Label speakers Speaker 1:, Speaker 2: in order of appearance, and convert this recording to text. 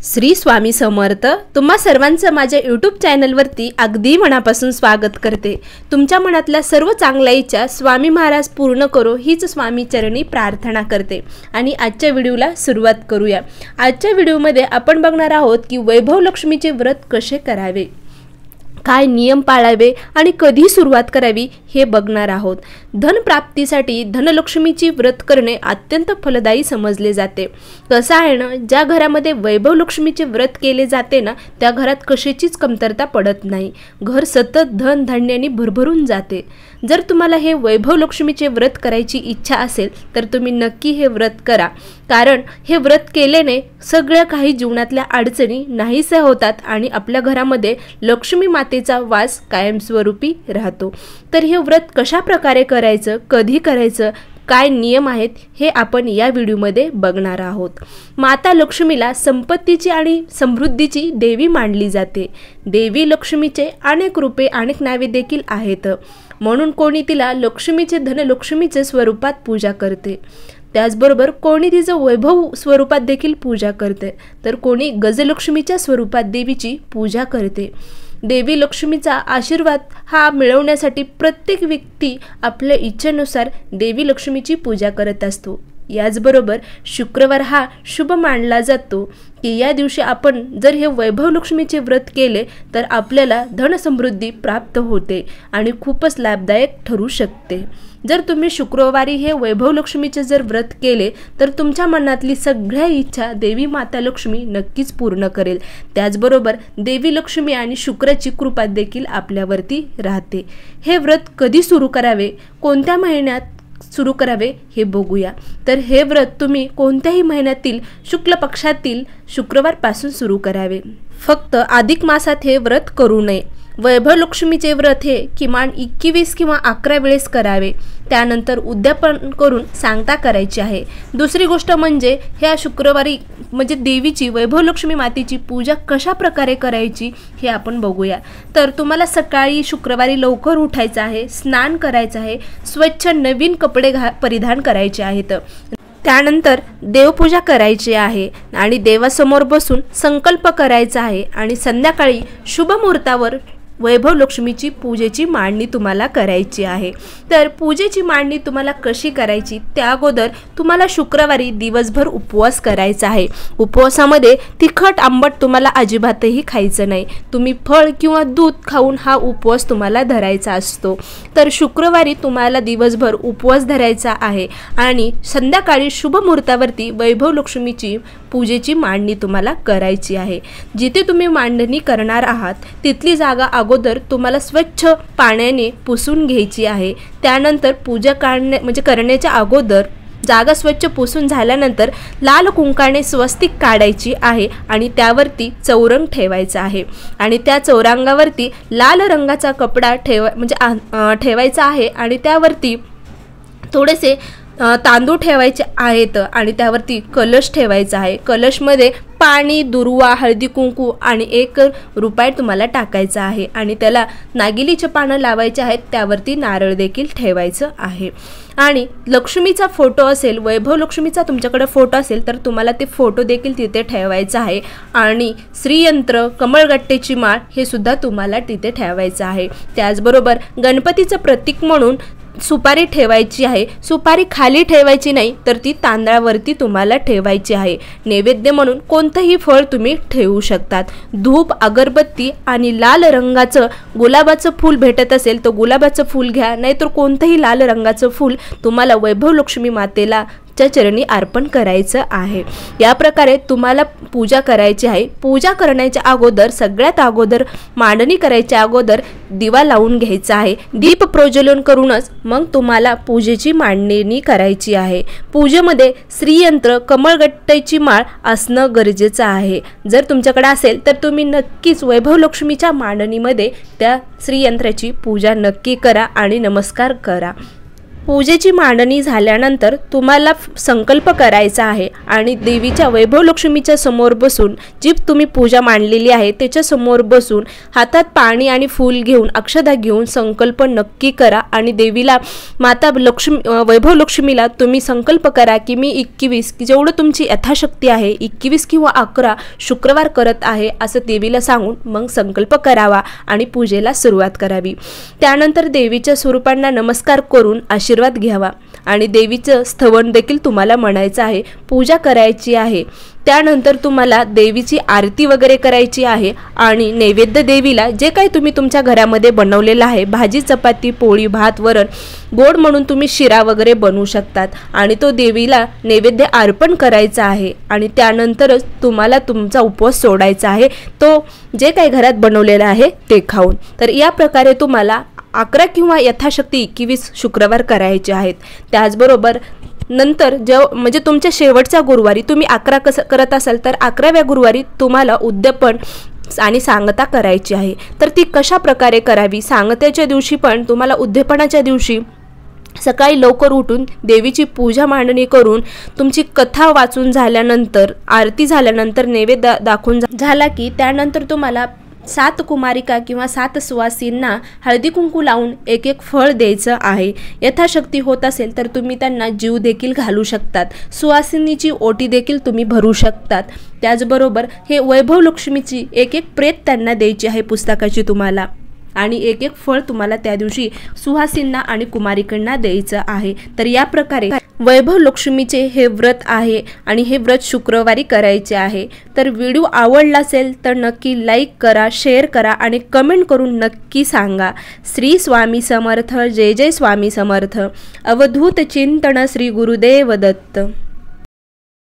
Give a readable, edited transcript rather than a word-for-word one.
Speaker 1: श्री स्वामी समर्थ। तुम्हा सर्वांचं माझ्या यूट्यूब चॅनलवरती अगदी मनापासून स्वागत करते। तुमच्या मनातल्या सर्व चांगल्या इच्छा स्वामी महाराज पूर्ण करो हीच स्वामी चरणी प्रार्थना करते। आणि आजच्या व्हिडिओला सुरुवात करूया। आजच्या व्हिडिओमध्ये आपण बघणार आहोत की वैभव लक्ष्मीचे व्रत कसे करावे, काय नियम पाळावे आणि कधी सुरुवात करावी हे बघणार आहोत। धन प्राप्तीसाठी धनलक्ष्मीची व्रत करणे अत्यंत फलदायी समजले जाते। कसं आहे ना, ज्या घरामध्ये वैभव लक्ष्मीचे व्रत केले जाते ना, त्या घरात कशाचीच कमतरता पडत नाही। घर सतत धन धान्याने भरभरून जाते। जर तुम्हाला हे वैभव लक्ष्मीचे व्रत करायची इच्छा असेल तर तुम्ही नक्की हे व्रत करा, कारण हे व्रत केल्याने सगळ्या काही जीवनातल्या अडचणी नाहीसे होतात आणि आपल्या घरामध्ये लक्ष्मी मातेचा वास कायमस्वरूपी राहतो। तर हे व्रत कशा प्रकारे करायचं, कधी करायचं, काय नियम आहेत हे आपण या व्हिडिओमध्ये बघणार आहोत। माता लक्ष्मीला संपत्तीची आणि समृद्धीची देवी मानली जाते। देवी लक्ष्मीचे अनेक रूपे अनेक नावे देखील आहेत, म्हणून कोणी तिला लक्ष्मीचे धनलक्ष्मीचे स्वरूपात पूजा करते। त्याचबरोबर कोणी तिचं वैभव स्वरूपात देखील पूजा करते, तर कोणी गजलक्ष्मीच्या स्वरूपात देवीची पूजा करते। देवी लक्ष्मीचा आशीर्वाद हा मिळवण्यासाठी प्रत्येक व्यक्ती आपल्या इच्छेनुसार देवी लक्ष्मीची पूजा करत असतो। याचबरोबर शुक्रवार हा शुभ मानला जातो की या दिवशी आपण जर हे वैभव लक्ष्मीचे व्रत केले तर आपल्याला धनसमृद्धी प्राप्त होते आणि खूपच लाभदायक ठरू शकते। जर तुम्ही शुक्रवारी हे वैभव लक्ष्मीचे जर व्रत केले तर तुमच्या मनातली सगळ्या इच्छा देवी माता लक्ष्मी नक्कीच पूर्ण करेल। त्याचबरोबर देवी लक्ष्मी आणि शुक्राची कृपा देखील आपल्यावरती राहते। हे व्रत कधी सुरू करावे, कोणत्या महिन्यात सुरू करावे हे बघूया। तर हे व्रत तुम्ही कोणत्याही महिन्यातील शुक्ल पक्षातील शुक्रवारपासून सुरू करावे। फक्त अधिक मासात हे व्रत करू नये। वैभव लक्ष्मीचे व्रत हे किमान 21 किंवा 11 वेळेस करावे। त्यानंतर उद्यापन करून सांगता करायची आहे। दुसरी गोष्ट म्हणजे ह्या शुक्रवारी म्हणजे देवीची वैभव लक्ष्मी मातेची पूजा कशा प्रकारे करायची हे आपण बघूया। तर तुम्हाला सकाळी शुक्रवारी लवकर उठायचं आहे, स्नान करायचं आहे, स्वच्छ नवीन कपडे परिधान करायचे आहेत। त्यानंतर देवपूजा करायची आहे आणि देवासमोर बसून संकल्प करायचा आहे आणि संध्याकाळी शुभ मुहूर्तावर वैभव लक्ष्मीची पूजेची मांडणी तुम्हाला करायची आहे। तर पूजेची मांडणी तुम्हाला कशी करायची, त्या अगोदर तुम्हाला शुक्रवारी दिवसभर उपवास करायचा आहे। उपवासामध्ये तिखट आंबट तुम्हाला अजिबातही खायचं नाही। तुम्ही फळ किंवा दूध खाऊन हा उपवास तुम्हाला धरायचा असतो। तर शुक्रवारी तुम्हाला दिवसभर उपवास धरायचा आहे आणि संध्याकाळी शुभ मुहूर्तावरती वैभव लक्ष्मीची पूजेची मांडणी तुम्हाला करायची आहे। जिथे तुम्ही मांडणी करणार आहात तिथली जागा अगोदर तुम्हाला स्वच्छ पाण्याने पुसून घ्यायची आहे। त्यानंतर पूजा करण्याच्या अगोदर जागा स्वच्छ पुसून झाल्यानंतर लाल कुंकाने स्वस्तिक काढायची आहे आणि त्यावरती चौरंग ठेवायचा आहे आणि त्या चौरंगावरती लाल रंगाचा कपडा ठेवायचा आहे आणि त्यावरती थोडेसे तांदूळ ठेवायचे आहेत आणि त्यावरती कलश ठेवायचा आहे। कलशमध्ये पाणी, दुर्वा, हळदी कुंकू आणि 1 रुपया तुम्हाला टाकायचा आहे आणि त्याला नागिलीचे पानं लावायचे आहेत। त्यावरती नारळ देखील ठेवायचं आहे आणि लक्ष्मीचा फोटो असेल, वैभव लक्ष्मीचा तुमच्याकडे फोटो असेल तर तुम्हाला ते फोटो देखील तिथे ठेवायचा आहे आणि श्रीयंत्र, कमळगट्टेची माळ हे सुद्धा तुम्हाला तिथे ठेवायचं आहे। त्याचबरोबर गणपतीचं प्रतीक म्हणून सुपारी ठेवायची आहे। सुपारी खाली ठेवायची नाही तर ती तांदळावरती तुम्हाला ठेवायची आहे। नैवेद्य म्हणून कोणतंही फळ तुम्ही ठेवू शकतात। धूप, अगरबत्ती आणि लाल रंगाचं गुलाबाचं फूल भेटत असेल तर गुलाबाचं फूल घ्या, नाहीतर कोणतंही लाल रंगाचं फूल तुम्हाला वैभव लक्ष्मी मातेला चरणी अर्पण करायचं आहे। या प्रकारे तुम्हाला पूजा करायची आहे। पूजा करण्याच्या अगोदर सगळ्यात अगोदर मांडणी करायच्या अगोदर दिवा लावून घ्यायचा आहे। दीप प्रज्वलन करूनच मग तुम्हाला पूजेची मांडणी करायची आहे। पूजेमध्ये श्रीयंत्र, कमळगट्टेची माळ असणं गरजेचं आहे। जर तुमच्याकडे असेल तर तुम्ही नक्कीच वैभव लक्ष्मीच्या मांडणीमध्ये त्या श्रीयंत्राची पूजा नक्की करा आणि नमस्कार करा। पूजेची मांडणी झाल्यानंतर तुम्हाला संकल्प करायचा आहे आणि देवीच्या वैभव लक्ष्मीच्या समोर बसून जी तुम्ही पूजा मांडलेली आहे त्याच्या समोर बसून हातात पाणी आणि फूल घेऊन अक्षता घेऊन संकल्प नक्की करा आणि देवीला माता वैभव लक्ष्मीला तुम्ही संकल्प करा की मी 21 जेवढं तुमची यथाशक्ती आहे 21 किंवा 11 शुक्रवार करत आहे असं देवीला सांगून मग संकल्प करावा आणि पूजेला सुरुवात करावी। त्यानंतर देवीच्या स्वरूपांना नमस्कार करून आशीर्वाद घ्यावा आणि देवीचं स्तवन देखील तुम्हाला म्हणायचं आहे, पूजा करायची आहे। त्यानंतर तुम्हाला देवीची आरती वगैरे करायची आहे आणि नैवेद्य देवीला जे काही तुम्ही तुमच्या घरामध्ये बनवलेलं आहे भाजी चपाती पोळी भात वरण गोड म्हणून तुम्ही शिरा वगैरे बनवू शकतात आणि तो देवीला नैवेद्य अर्पण करायचा आहे आणि त्यानंतरच तुम्हाला तुमचा उपवास सोडायचा आहे, तो जे काही घरात बनवलेला आहे ते खाऊन। तर या प्रकारे तुम्हाला 11 किंवा यथाशक्ती 21 शुक्रवार करायचे आहेत। त्याचबरोबर नंतर म्हणजे तुमच्या शेवटच्या गुरुवारी तुम्ही 11 कसं करत असाल तर 11व्या गुरुवारी तुम्हाला उद्यापन आणि सांगता करायची आहे। तर ती कशा प्रकारे करावी, सांगतेच्या दिवशी पण तुम्हाला उद्यापनाच्या दिवशी सकाळी लवकर उठून देवीची पूजा मांडणी करून तुमची कथा वाचून झाल्यानंतर आरती झाल्यानंतर नैवेद्य दाखवून झाला की त्यानंतर तुम्हाला 7 कुमारिका किंवा 7 सुवासिनींना हळदी कुंकू लावून एक फळ द्यायचं आहे। यथाशक्ती होत असेल तर तुम्ही त्यांना जीव देखील घालू शकतात, सुवासिनीची ओटी देखील तुम्ही भरू शकतात। त्याचबरोबर हे वैभव लक्ष्मीची एक प्रेत त्यांना द्यायची आहे पुस्तकाची तुम्हाला आणि एक फळ तुम्हाला त्या दिवशी सुहासिनींना आणि कुमारिकांना द्यायचं आहे। तर या प्रकारे वैभव लक्ष्मीचे हे व्रत आहे आणि हे व्रत शुक्रवारी करायचे आहे। तर व्हिडिओ आवडला असेल तर नक्की लाईक करा, शेअर करा आणि कमेंट करून नक्की सांगा। श्री स्वामी समर्थ, जय जय स्वामी समर्थ। अवधूत चिंतन श्री गुरुदेव दत्त।